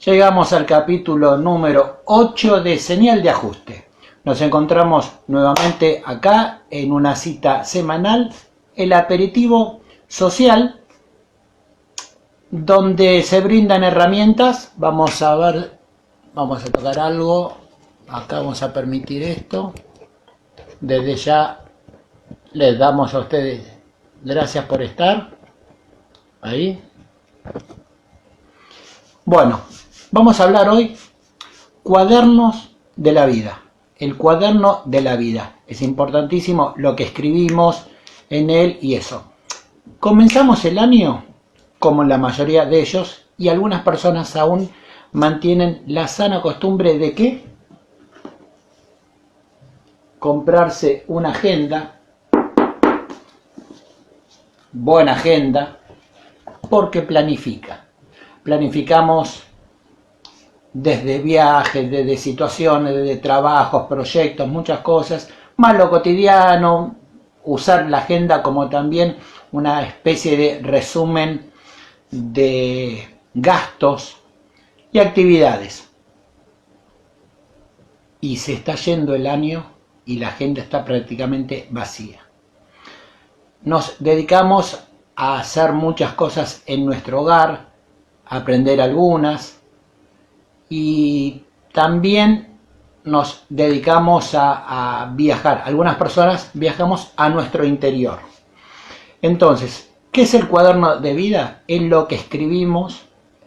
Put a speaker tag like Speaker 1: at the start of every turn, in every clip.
Speaker 1: Llegamos al capítulo número 8 de Señal de Ajuste. Nos encontramos nuevamente acá en una cita semanal, el aperitivo social, donde se brindan herramientas. Vamos a ver, vamos a tocar algo. Acá vamos a permitir esto. Desde ya les damos a ustedes gracias por estar ahí. Bueno, vamos a hablar hoy cuadernos de la vida. El cuaderno de la vida. Es importantísimo lo que escribimos en él y eso. Comenzamos el año, como la mayoría de ellos, y algunas personas aún mantienen la sana costumbre de ¿qué? Comprarse una agenda, buena agenda, porque planifica. Planificamos desde viajes, desde situaciones, desde trabajos, proyectos, muchas cosas, más lo cotidiano, usar la agenda como también una especie de resumen de gastos y actividades. Y se está yendo el año y la agenda está prácticamente vacía. Nos dedicamos a hacer muchas cosas en nuestro hogar, a aprender algunas, y también nos dedicamos a viajar. Algunas personas viajamos a nuestro interior. Entonces, ¿qué es el cuaderno de vida? Es lo que escribimos,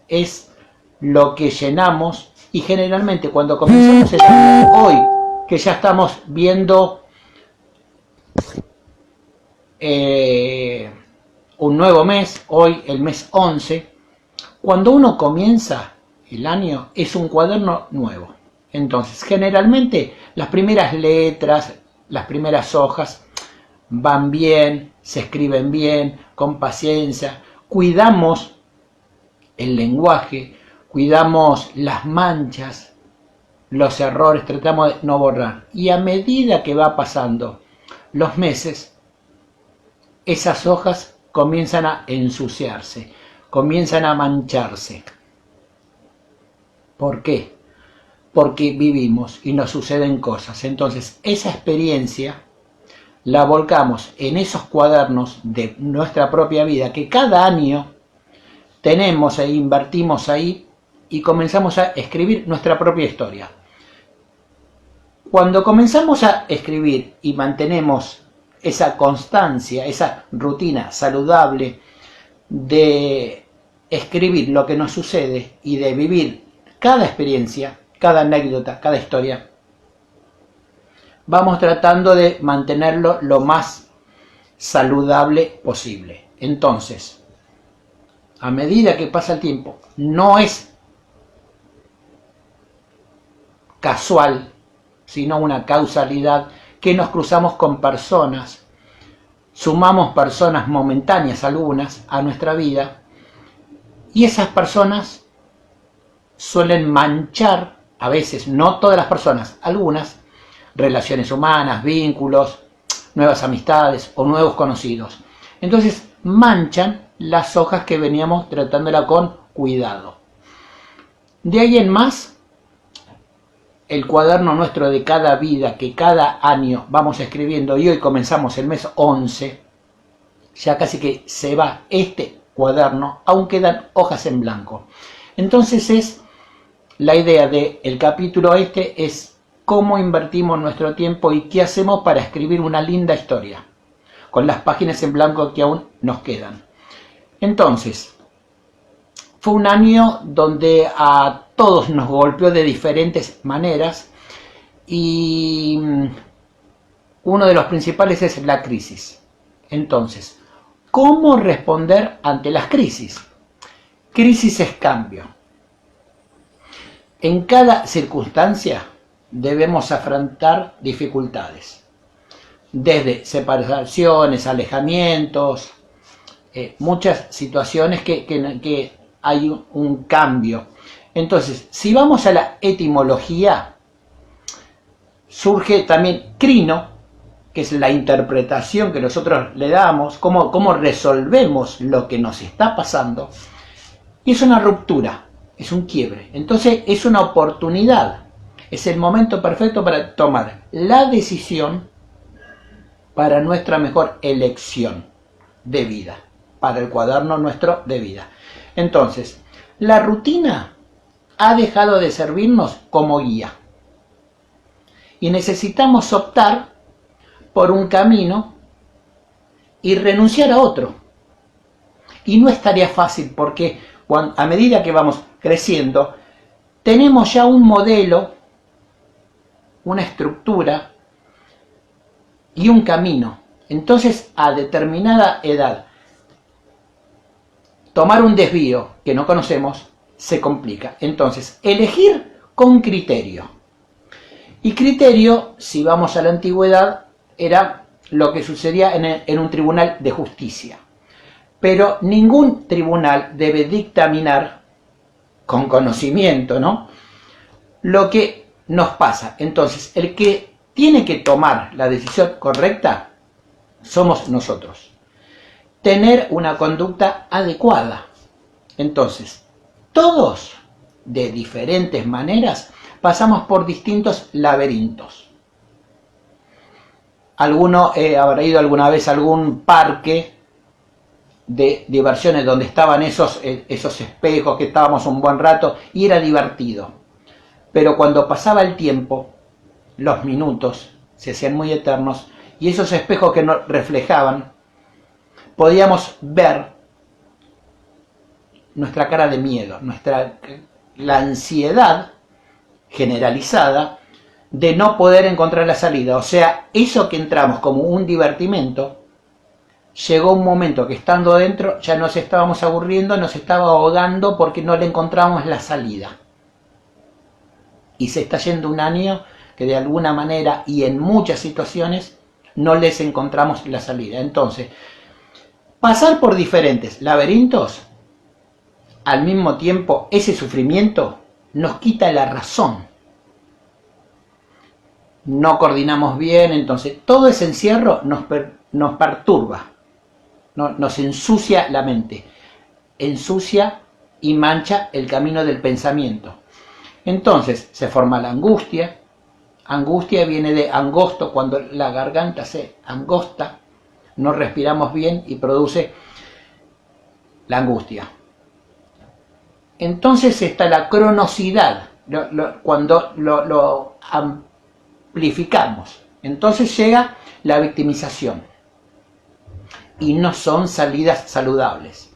Speaker 1: es lo que llenamos, y generalmente cuando comenzamos el año, hoy que ya estamos viendo un nuevo mes, hoy el mes 11, cuando uno comienza el año es un cuaderno nuevo. Entonces, generalmente las primeras letras, las primeras hojas van bien, se escriben bien, con paciencia, cuidamos el lenguaje, cuidamos las manchas, los errores, tratamos de no borrar. Y a medida que va pasando los meses, esas hojas comienzan a ensuciarse, comienzan a mancharse. ¿Por qué? Porque vivimos y nos suceden cosas. Entonces, esa experiencia la volcamos en esos cuadernos de nuestra propia vida que cada año tenemos e invertimos ahí y comenzamos a escribir nuestra propia historia. Cuando comenzamos a escribir y mantenemos esa constancia, esa rutina saludable de escribir lo que nos sucede y de vivir cada experiencia, cada anécdota, cada historia, vamos tratando de mantenerlo lo más saludable posible. Entonces, a medida que pasa el tiempo, no es casual, sino una causalidad que nos cruzamos con personas, sumamos personas momentáneas, algunas, a nuestra vida, y esas personas suelen manchar, a veces, no todas las personas, algunas, relaciones humanas, vínculos, nuevas amistades o nuevos conocidos. Entonces manchan las hojas que veníamos tratándola con cuidado. De ahí en más, el cuaderno nuestro de cada vida, que cada año vamos escribiendo, y hoy comenzamos el mes 11, ya casi que se va este cuaderno, aún quedan hojas en blanco. Entonces es la idea del capítulo este es cómo invertimos nuestro tiempo y qué hacemos para escribir una linda historia, con las páginas en blanco que aún nos quedan. Entonces, fue un año donde a todos nos golpeó de diferentes maneras y uno de los principales es la crisis. Entonces, ¿cómo responder ante las crisis? Crisis es cambio. En cada circunstancia debemos afrontar dificultades, desde separaciones, alejamientos, muchas situaciones que hay un cambio. Entonces, si vamos a la etimología, surge también crino, que es la interpretación que nosotros le damos, cómo resolvemos lo que nos está pasando, y es una ruptura. es un quiebre. Entonces es una oportunidad, es el momento perfecto para tomar la decisión para nuestra mejor elección de vida, para el cuaderno nuestro de vida. Entonces, la rutina ha dejado de servirnos como guía y necesitamos optar por un camino y renunciar a otro. Y no es tarea fácil porque a medida que vamos creciendo, tenemos ya un modelo, una estructura y un camino. Entonces, a determinada edad, tomar un desvío que no conocemos se complica. Entonces, elegir con criterio. Y criterio, si vamos a la antigüedad, era lo que sucedía en un tribunal de justicia. Pero ningún tribunal debe dictaminar con conocimiento, ¿no?, lo que nos pasa. Entonces, el que tiene que tomar la decisión correcta somos nosotros. Tener una conducta adecuada. Entonces, todos, de diferentes maneras, pasamos por distintos laberintos. Alguno habrá ido alguna vez a algún parque de diversiones donde estaban esos espejos, que estábamos un buen rato y era divertido. Pero cuando pasaba el tiempo, los minutos se hacían muy eternos y esos espejos que nos reflejaban, podíamos ver nuestra cara de miedo, la ansiedad generalizada de no poder encontrar la salida. O sea, eso que entramos como un divertimento, llegó un momento que estando dentro ya nos estábamos aburriendo, nos estaba ahogando porque no le encontrábamos la salida. Y se está yendo un año que de alguna manera y en muchas situaciones no les encontramos la salida. Entonces, pasar por diferentes laberintos, al mismo tiempo ese sufrimiento nos quita la razón. No coordinamos bien, entonces todo ese encierro nos perturba, nos ensucia la mente, ensucia y mancha el camino del pensamiento. Entonces se forma la angustia. Angustia viene de angosto, cuando la garganta se angosta, no respiramos bien y produce la angustia. Entonces está la cronosidad, cuando lo amplificamos. Entonces llega la victimización. Y no son salidas saludables.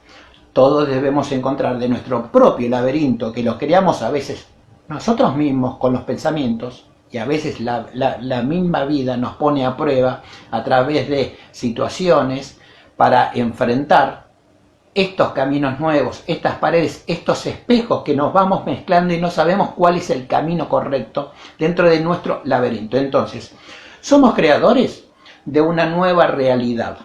Speaker 1: Todos debemos encontrar de nuestro propio laberinto, que lo creamos a veces nosotros mismos con los pensamientos, y a veces la misma vida nos pone a prueba a través de situaciones para enfrentar estos caminos nuevos, estas paredes, estos espejos que nos vamos mezclando y no sabemos cuál es el camino correcto dentro de nuestro laberinto. Entonces, somos creadores de una nueva realidad.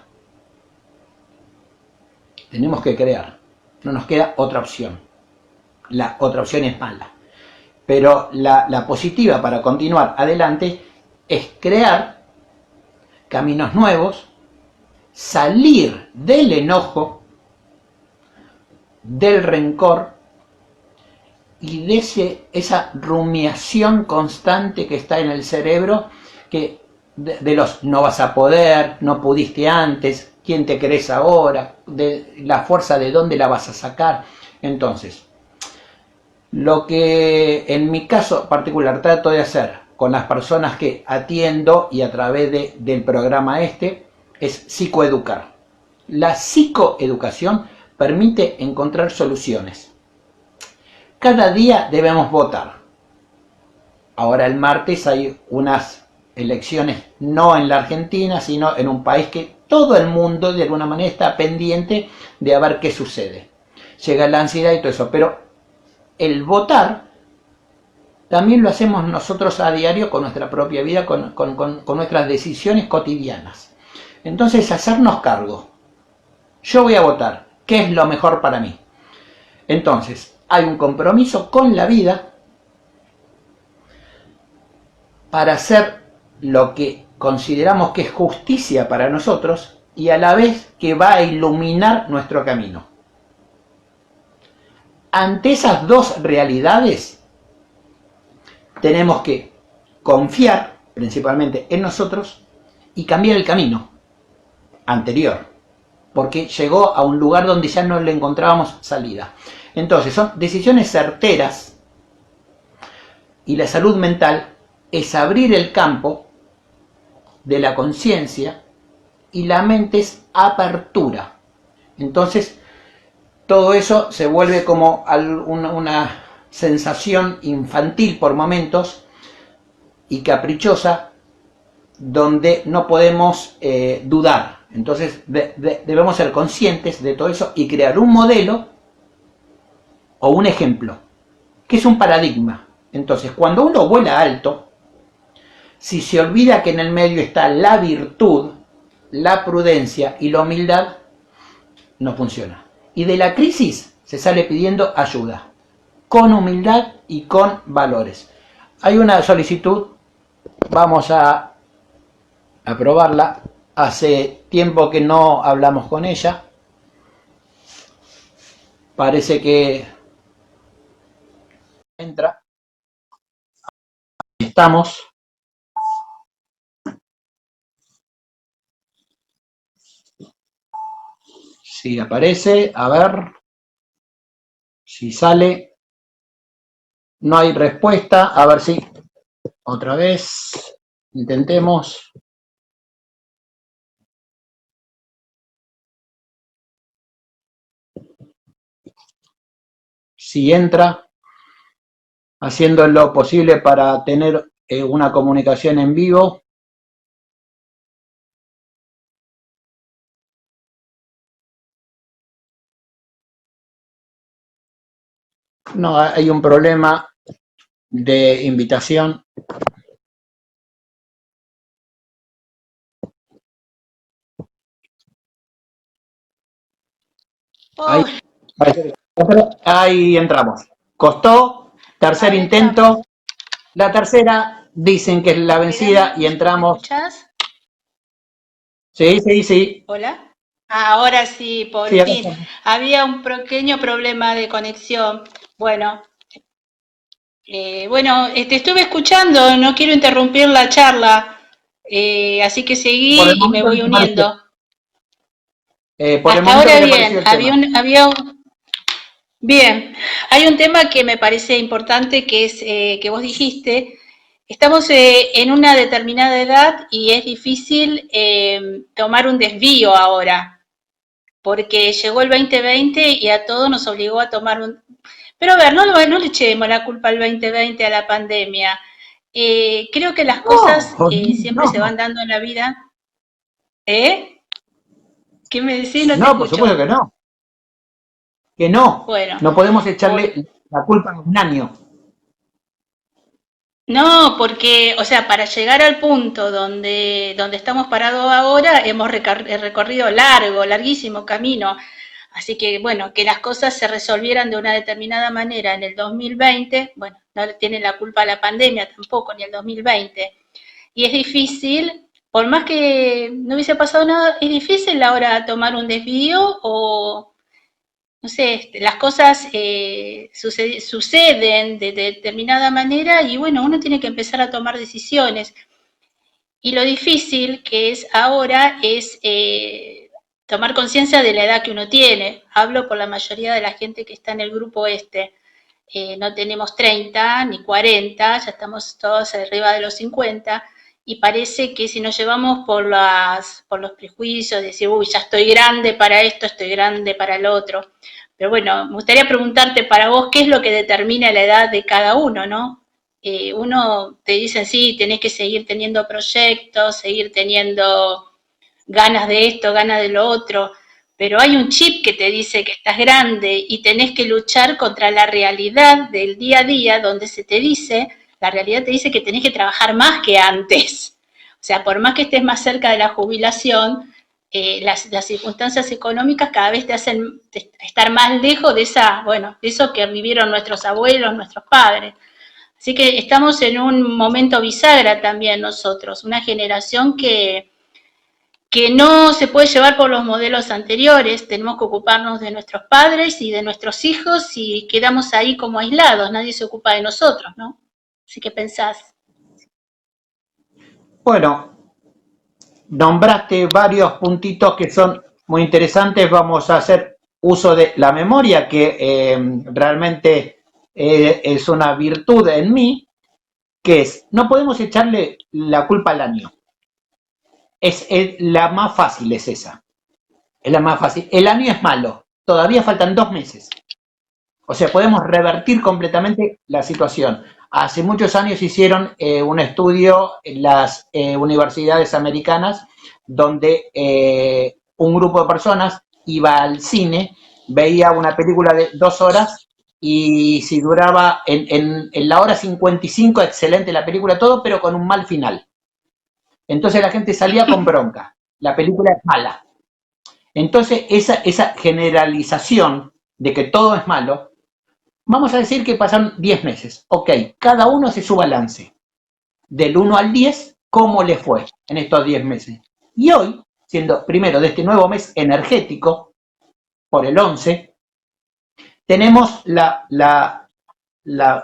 Speaker 1: Tenemos que crear, no nos queda otra opción. La otra opción es mala. Pero la positiva para continuar adelante es crear caminos nuevos, salir del enojo, del rencor y de esa rumiación constante que está en el cerebro, que de los no vas a poder, no pudiste antes, quién te crees ahora, de la fuerza de dónde la vas a sacar. Entonces, lo que en mi caso particular trato de hacer con las personas que atiendo y a través del programa es psicoeducar. La psicoeducación permite encontrar soluciones. Cada día debemos votar. Ahora el martes hay unas elecciones, no en la Argentina, sino en un país que todo el mundo de alguna manera está pendiente de a ver qué sucede. Llega la ansiedad y todo eso, pero el votar también lo hacemos nosotros a diario con nuestra propia vida, con nuestras decisiones cotidianas. Entonces, hacernos cargo. Yo voy a votar. ¿Qué es lo mejor para mí? Entonces, hay un compromiso con la vida para hacer lo que consideramos que es justicia para nosotros y a la vez que va a iluminar nuestro camino. ante esas dos realidades tenemos que confiar principalmente en nosotros y cambiar el camino anterior, porque llegó a un lugar donde ya no le encontrábamos salida. Entonces son decisiones certeras, y la salud mental es abrir el campo de la conciencia y la mente es apertura. Entonces todo eso se vuelve como una sensación infantil por momentos y caprichosa, donde no podemos dudar. Entonces debemos ser conscientes de todo eso y crear un modelo o un ejemplo, que es un paradigma. Entonces, cuando uno vuela alto, si se olvida que en el medio está la virtud, la prudencia y la humildad, no funciona. Y de la crisis se sale pidiendo ayuda, con humildad y con valores. Hay una solicitud, vamos a aprobarla. Hace tiempo que no hablamos con ella. Parece que entra. Estamos. Si aparece, a ver si sale. No hay respuesta. A ver si otra vez intentemos. Si entra, haciendo lo posible para tener una comunicación en vivo. No, hay un problema de invitación.
Speaker 2: Oh.
Speaker 1: Ahí entramos. Costó, tercer intento. Entramos. La tercera dicen que es la vencida y entramos.
Speaker 2: ¿Me escuchás?
Speaker 1: Sí.
Speaker 2: Hola. Ahora sí, por fin. Había un pequeño problema de conexión. Bueno, te estuve escuchando, no quiero interrumpir la charla, así que seguí y me voy uniendo. Hasta ahora bien, bien, hay un tema que me parece importante, que es que vos dijiste, estamos en una determinada edad y es difícil tomar un desvío ahora, porque llegó el 2020 y a todos nos obligó a tomar un... Pero a ver, no le echemos la culpa al 2020, a la pandemia. Creo que las cosas siempre se van dando en la vida. ¿Qué me decís? No,
Speaker 1: por supuesto que no. Que no. Bueno, no podemos echarle la culpa a un año.
Speaker 2: No, porque, o sea, para llegar al punto donde estamos parados ahora, hemos recorrido larguísimo camino. Así que, bueno, que las cosas se resolvieran de una determinada manera en el 2020, bueno, no tiene la culpa la pandemia tampoco, ni el 2020. Y es difícil, por más que no hubiese pasado nada, es difícil ahora tomar un desvío o, no sé, las cosas suceden de determinada manera y bueno, uno tiene que empezar a tomar decisiones. Y lo difícil que es ahora es tomar conciencia de la edad que uno tiene. Hablo por la mayoría de la gente que está en el grupo este. No tenemos 30 ni 40, ya estamos todos arriba de los 50 y parece que si nos llevamos por los prejuicios, decir, uy, ya estoy grande para esto, estoy grande para lo otro. Pero bueno, me gustaría preguntarte para vos, ¿qué es lo que determina la edad de cada uno, no? Uno te dicen, sí, tenés que seguir teniendo proyectos, seguir teniendo ganas de esto, ganas de lo otro, pero hay un chip que te dice que estás grande y tenés que luchar contra la realidad del día a día, donde se te dice, la realidad te dice que tenés que trabajar más que antes. O sea, por más que estés más cerca de la jubilación, las circunstancias económicas cada vez te hacen estar más lejos de de eso que vivieron nuestros abuelos, nuestros padres. Así que estamos en un momento bisagra también nosotros, una generación que que no se puede llevar por los modelos anteriores, tenemos que ocuparnos de nuestros padres y de nuestros hijos y quedamos ahí como aislados, nadie se ocupa de nosotros, ¿no? Así que pensás.
Speaker 1: Bueno, nombraste varios puntitos que son muy interesantes. Vamos a hacer uso de la memoria, que realmente es una virtud en mí, que es, no podemos echarle la culpa al año. La más fácil es esa. Es la más fácil. El año es malo. Todavía faltan 2 meses. O sea, podemos revertir completamente la situación. Hace muchos años hicieron un estudio en las universidades americanas donde un grupo de personas iba al cine, veía una película de 2 horas y si duraba en la hora 55, excelente la película, todo, pero con un mal final. Entonces la gente salía con bronca. La película es mala. Entonces esa generalización de que todo es malo, vamos a decir que pasaron 10 meses. Ok, cada uno hace su balance. Del 1 al 10, ¿cómo le fue en estos 10 meses? Y hoy, siendo primero de este nuevo mes energético, por el 11, tenemos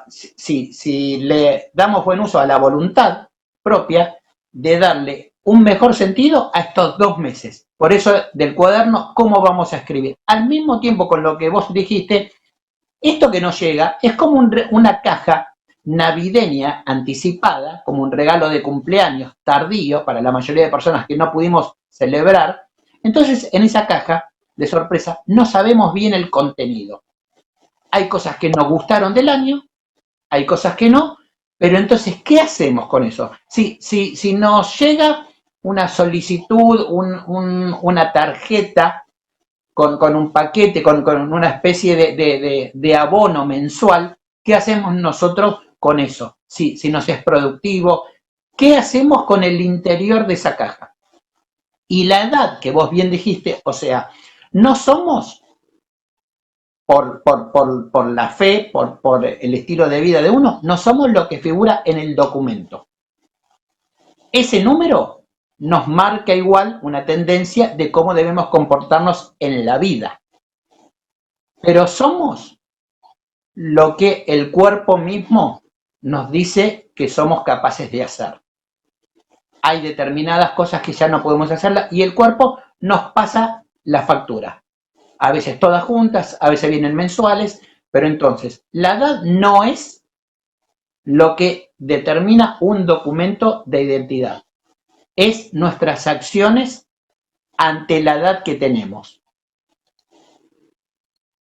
Speaker 1: si le damos buen uso a la voluntad propia, de darle un mejor sentido a estos 2 meses. Por eso del cuaderno, ¿cómo vamos a escribir? Al mismo tiempo con lo que vos dijiste, esto que nos llega es como una caja navideña anticipada, como un regalo de cumpleaños tardío para la mayoría de personas que no pudimos celebrar. Entonces, en esa caja de sorpresa no sabemos bien el contenido. Hay cosas que nos gustaron del año, hay cosas que no, pero entonces, ¿qué hacemos con eso? Si nos llega una solicitud, una tarjeta con un paquete, con una especie de abono mensual, ¿qué hacemos nosotros con eso? Si nos es productivo, ¿qué hacemos con el interior de esa caja? Y la edad que vos bien dijiste, o sea, no somos por la fe, por el estilo de vida de uno, no somos lo que figura en el documento. Ese número nos marca igual una tendencia de cómo debemos comportarnos en la vida. Pero somos lo que el cuerpo mismo nos dice que somos capaces de hacer. Hay determinadas cosas que ya no podemos hacerlas y el cuerpo nos pasa la factura. A veces todas juntas, a veces vienen mensuales, pero entonces la edad no es lo que determina un documento de identidad. Es nuestras acciones ante la edad que tenemos.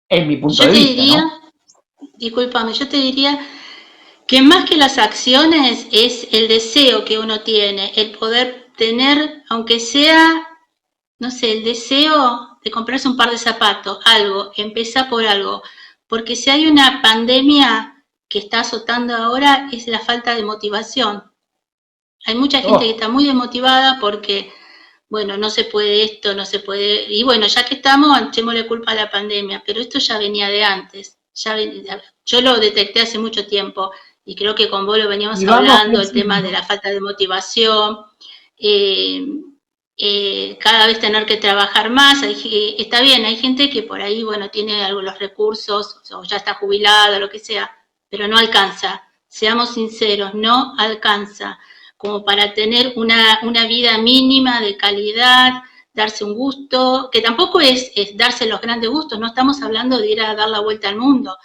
Speaker 1: Es mi punto
Speaker 2: Yo
Speaker 1: de
Speaker 2: te
Speaker 1: vista,
Speaker 2: diría,
Speaker 1: ¿no?
Speaker 2: discúlpame, yo te diría que más que las acciones es el deseo que uno tiene, el poder tener, aunque sea, no sé, el deseo de comprarse un par de zapatos, algo, empieza por algo. Porque si hay una pandemia que está azotando ahora es la falta de motivación. Hay mucha gente que
Speaker 1: Oh,
Speaker 2: está muy desmotivada porque, bueno, no se puede esto, no se puede. Y bueno, ya que estamos, echémosle culpa a la pandemia, pero esto ya venía de antes. Yo lo detecté hace mucho tiempo y creo que con vos lo veníamos
Speaker 1: y vamos
Speaker 2: hablando, el tema de
Speaker 1: creciendo.
Speaker 2: la falta de motivación. eh, Cada vez tener que trabajar más, está bien, hay gente que por ahí, bueno, tiene algunos recursos o ya está jubilada, lo que sea, pero no alcanza, seamos sinceros, no alcanza como para tener una vida mínima de calidad, darse un gusto, que tampoco es darse los grandes gustos, no estamos hablando de ir a dar la vuelta al mundo,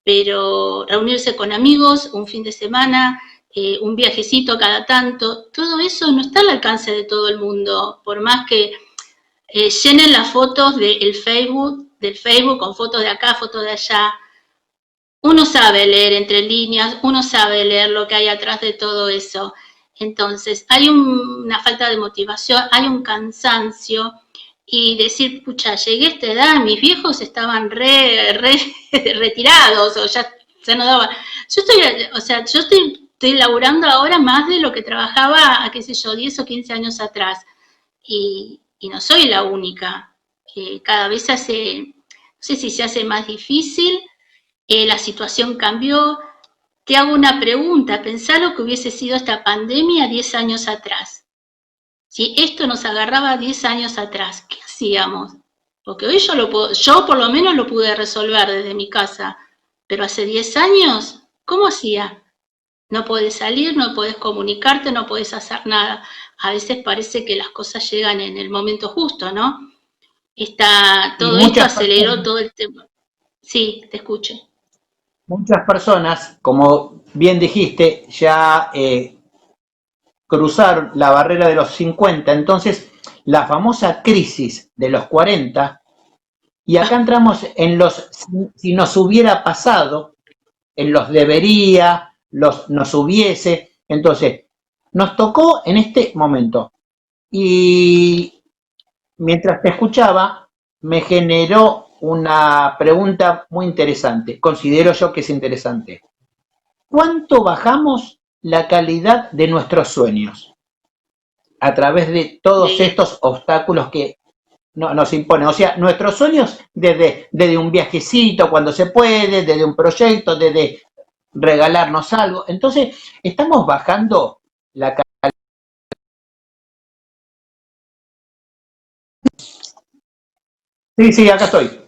Speaker 2: pero reunirse con amigos un fin de semana, un viajecito cada tanto, todo eso no está al alcance de todo el mundo, por más que llenen las fotos del Facebook con fotos de acá, fotos de allá. Uno sabe leer entre líneas, uno sabe leer lo que hay atrás de todo eso. Entonces, hay una falta de motivación, hay un cansancio y decir, pucha, llegué a esta edad, mis viejos estaban re retirados o ya no daban. Yo estoy, o sea, estoy laburando ahora más de lo que trabajaba, qué sé yo, 10 o 15 años atrás y no soy la única. Cada vez se hace, no sé si se hace más difícil, la situación cambió. Te hago una pregunta, pensá lo que hubiese sido esta pandemia 10 años atrás. Si esto nos agarraba 10 años atrás, ¿qué hacíamos? Porque hoy yo por lo menos lo pude resolver desde mi casa, pero hace 10 años, ¿cómo hacía? No podés salir, no podés comunicarte, no podés hacer nada. A veces parece que las cosas llegan en el momento justo, ¿no?
Speaker 1: Y
Speaker 2: Todo esto aceleró todo el tema. Sí, te escucho.
Speaker 1: muchas personas, como bien dijiste, ya cruzaron la barrera de los 50, entonces la famosa crisis de los 40, y acá entramos en los si nos hubiera pasado, en los debería, los nos hubiese, entonces nos tocó en este momento. Y mientras te escuchaba, me generó una pregunta muy interesante, considero yo que es interesante. ¿Cuánto bajamos la calidad de nuestros sueños a través de todos
Speaker 2: De,
Speaker 1: estos obstáculos que nos imponen? O sea, nuestros sueños desde un viajecito cuando se puede, desde un proyecto, desde regalarnos algo. Entonces, estamos bajando la calidad. Sí, sí, acá estoy.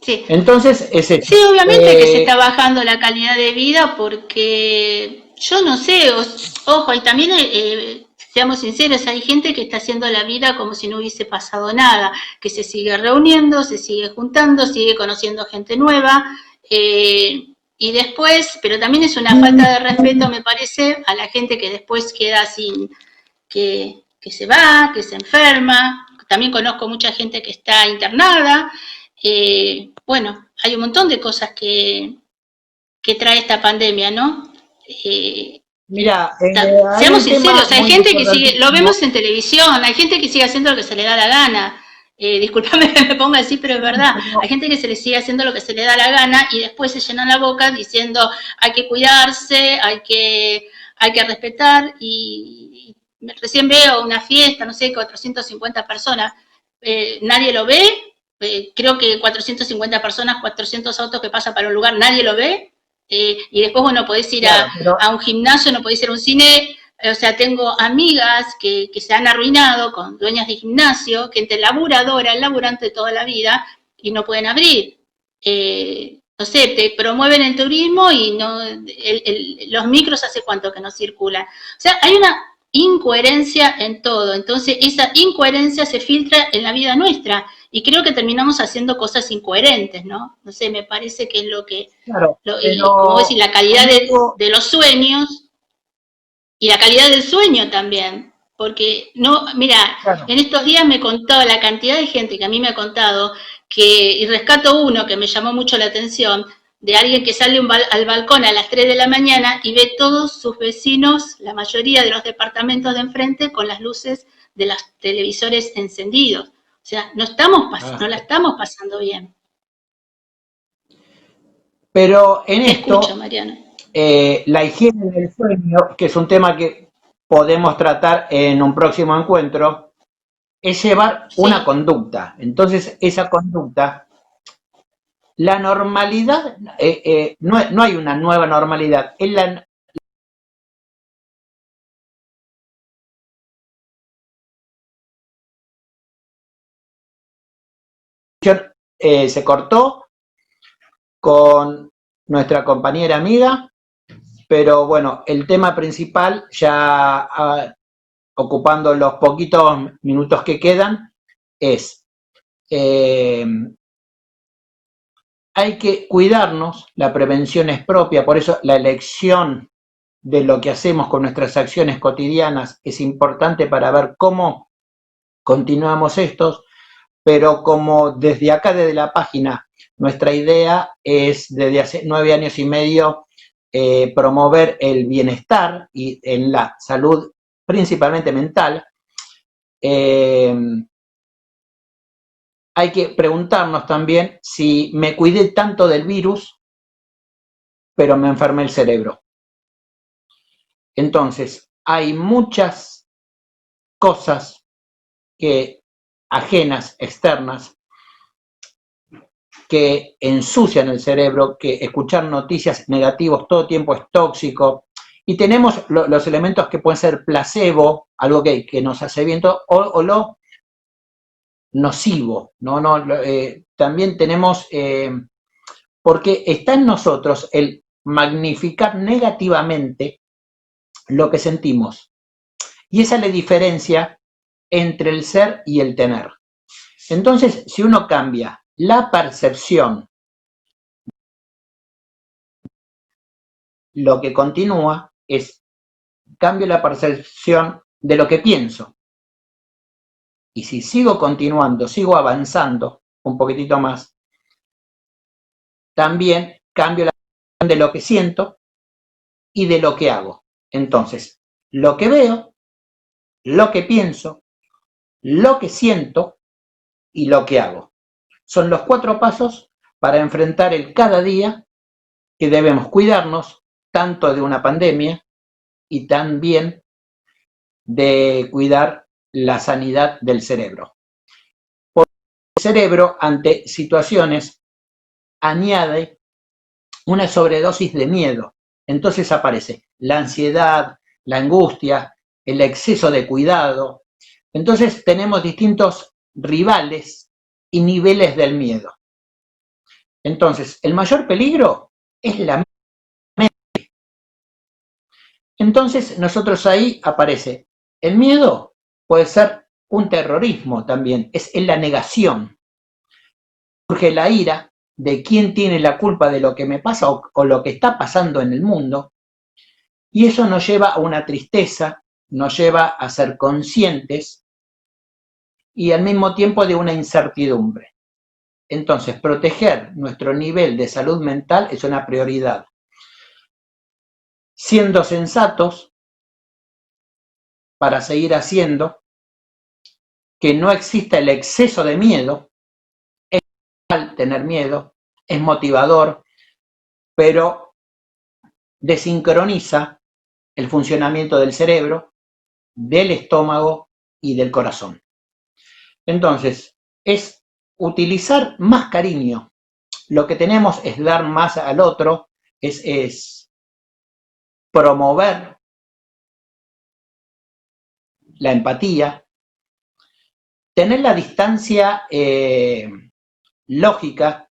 Speaker 2: sí,
Speaker 1: Entonces, es
Speaker 2: sí,
Speaker 1: eso.
Speaker 2: obviamente que se está bajando la calidad de vida porque yo no sé, ojo, y también seamos sinceros, hay gente que está haciendo la vida como si no hubiese pasado nada, que se sigue reuniendo, se sigue juntando, sigue conociendo gente nueva, y después, pero también es una falta de respeto, me parece, a la gente que después queda sin, que se va, que se enferma. También conozco mucha gente que está internada. Bueno, hay un montón de cosas que trae esta pandemia, ¿no? Eh,
Speaker 1: Mira, hay
Speaker 2: Seamos
Speaker 1: un tema
Speaker 2: sinceros, hay
Speaker 1: muy
Speaker 2: gente que sigue, lo
Speaker 1: importantísimo.
Speaker 2: vemos en televisión, hay gente que sigue haciendo lo que se le da la gana. Disculpame que me ponga así, pero es verdad. Hay gente que se le sigue haciendo lo que se le da la gana y después se llenan la boca diciendo hay que cuidarse, hay que respetar. Y recién veo una fiesta, no sé, 450 personas, nadie lo ve. Creo que 450 personas, 400 autos que pasan para un lugar, nadie lo ve. Y después, bueno, podés ir
Speaker 1: Claro, pero
Speaker 2: a un gimnasio, no podés ir a un cine. O sea, tengo amigas que se han arruinado con dueñas de gimnasio, gente laburadora, laburante toda la vida, y no pueden abrir. No sé, te promueven el turismo y no, los micros hace cuánto que no circulan. O sea, hay una incoherencia en todo. Entonces, esa incoherencia se filtra en la vida nuestra. Y creo que terminamos haciendo cosas incoherentes, ¿no? No sé, me parece que es
Speaker 1: claro,
Speaker 2: como decir,
Speaker 1: pero
Speaker 2: la calidad
Speaker 1: hay algo,
Speaker 2: de los sueños y la calidad del sueño también. Porque no, mira,
Speaker 1: claro,
Speaker 2: en estos días me contó la cantidad de gente que a mí me ha contado que, y rescato uno que me llamó mucho la atención, de alguien que sale al balcón a las 3 de la mañana y ve todos sus vecinos, la mayoría de los departamentos de enfrente, con las luces de los televisores encendidos. O sea, no la estamos pasando bien.
Speaker 1: pero en
Speaker 2: Te escucho,
Speaker 1: esto,
Speaker 2: Mariana.
Speaker 1: la higiene del sueño, que es un tema que podemos tratar en un próximo encuentro, es llevar una
Speaker 2: Sí,
Speaker 1: conducta. Entonces, esa conducta, la normalidad, no hay una nueva normalidad, es la se cortó con nuestra compañera amiga, pero bueno, el tema principal, ya ocupando los poquitos minutos que quedan, es eh, hay que cuidarnos, la prevención es propia, por eso la elección de lo que hacemos con nuestras acciones cotidianas es importante para ver cómo continuamos estos, pero como desde acá, desde la página, nuestra idea es desde hace 9 años y medio promover el bienestar y en la salud principalmente mental, eh, hay que preguntarnos también si me cuidé tanto del virus, pero me enfermé el cerebro. Entonces, hay muchas cosas que ajenas, externas, que ensucian el cerebro, que escuchar noticias negativas todo tiempo es tóxico, y tenemos los elementos que pueden ser placebo, algo que nos hace bien, o lo nocivo, también tenemos, porque está en nosotros el magnificar negativamente lo que sentimos. Y esa es la diferencia entre el ser y el tener. Entonces, si uno cambia la percepción, lo que continúa es cambio la percepción de lo que pienso. Y si sigo continuando, sigo avanzando un poquitito más, también cambio la percepción de lo que siento y de lo que hago. Entonces, lo que veo, lo que pienso, lo que siento y lo que hago. Son los 4 pasos para enfrentar el cada día que debemos cuidarnos tanto de una pandemia y también de cuidar la sanidad del cerebro. Porque el cerebro, ante situaciones, añade una sobredosis de miedo. Entonces aparece la ansiedad, la angustia, el exceso de cuidado. Entonces tenemos distintos rivales y niveles del miedo. Entonces, el mayor peligro es la mente. Entonces, nosotros ahí aparece el miedo, puede ser un terrorismo también, es en la negación. Surge la ira de quién tiene la culpa de lo que me pasa o lo que está pasando en el mundo, y eso nos lleva a una tristeza, nos lleva a ser conscientes y al mismo tiempo de una incertidumbre. Entonces, proteger nuestro nivel de salud mental es una prioridad. Siendo sensatos para seguir haciendo, que no exista el exceso de miedo, es normal tener miedo, es motivador, pero desincroniza el funcionamiento del cerebro, del estómago y del corazón. Entonces, es utilizar más cariño. Lo que tenemos es dar más al otro, es promover la empatía, tener la distancia lógica,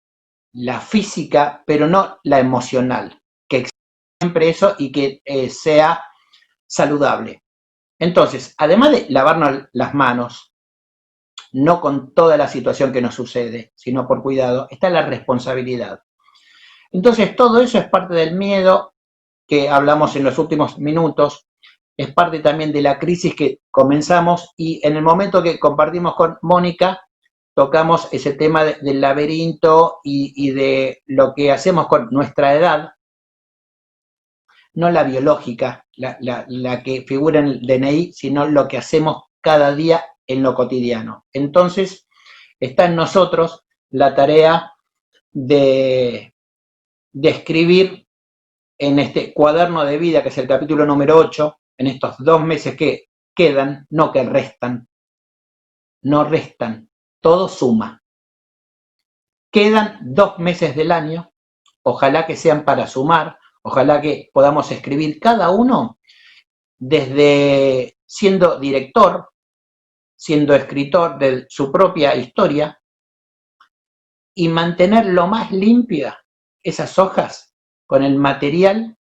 Speaker 1: la física, pero no la emocional, que exista siempre eso y que sea saludable. Entonces, además de lavarnos las manos, no con toda la situación que nos sucede, sino por cuidado, está la responsabilidad. Entonces, todo eso es parte del miedo que hablamos en los últimos minutos, es parte también de la crisis que comenzamos, y en el momento que compartimos con Mónica, tocamos ese tema del laberinto y de lo que hacemos con nuestra edad, no la biológica, la que figura en el DNI, sino lo que hacemos cada día en lo cotidiano. Entonces, está en nosotros la tarea de escribir en este cuaderno de vida, que es el capítulo número 8, en estos 2 meses que quedan, no que restan, no restan, todo suma. Quedan 2 meses del año, ojalá que sean para sumar, ojalá que podamos escribir cada uno desde siendo director, siendo escritor de su propia historia, y mantener lo más limpia esas hojas con el material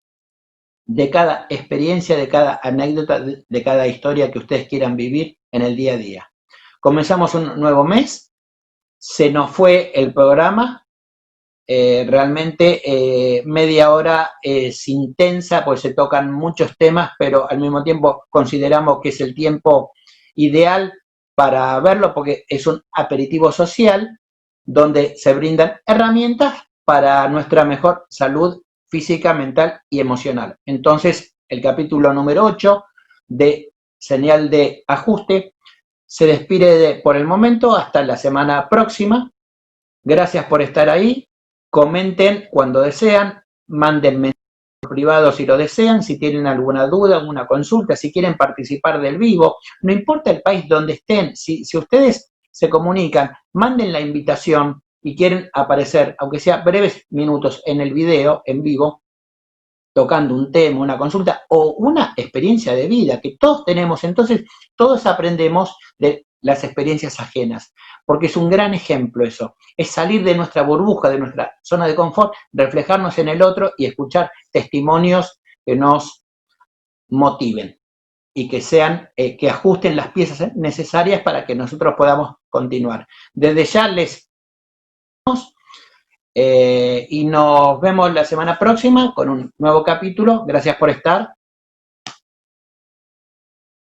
Speaker 1: de cada experiencia, de cada anécdota, de cada historia que ustedes quieran vivir en el día a día. Comenzamos un nuevo mes, se nos fue el programa, realmente media hora es intensa, pues se tocan muchos temas, pero al mismo tiempo consideramos que es el tiempo ideal para verlo, porque es un aperitivo social donde se brindan herramientas para nuestra mejor salud física, mental y emocional. Entonces, el capítulo número 8 de Señal de Ajuste se despide por el momento hasta la semana próxima. Gracias por estar ahí. Comenten cuando desean, manden mensajes privados si lo desean, si tienen alguna duda, alguna consulta, si quieren participar del vivo, no importa el país donde estén, si ustedes se comunican, manden la invitación y quieren aparecer, aunque sea breves minutos en el video, en vivo, tocando un tema, una consulta o una experiencia de vida que todos tenemos. Entonces, todos aprendemos de las experiencias ajenas, porque es un gran ejemplo eso, es salir de nuestra burbuja, de nuestra zona de confort, reflejarnos en el otro y escuchar testimonios que nos motiven y que sean, que ajusten las piezas necesarias para que nosotros podamos continuar. Desde ya les y nos vemos la semana próxima con un nuevo capítulo. Gracias por estar.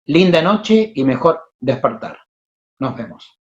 Speaker 1: Linda noche y mejor despertar. Nos vemos.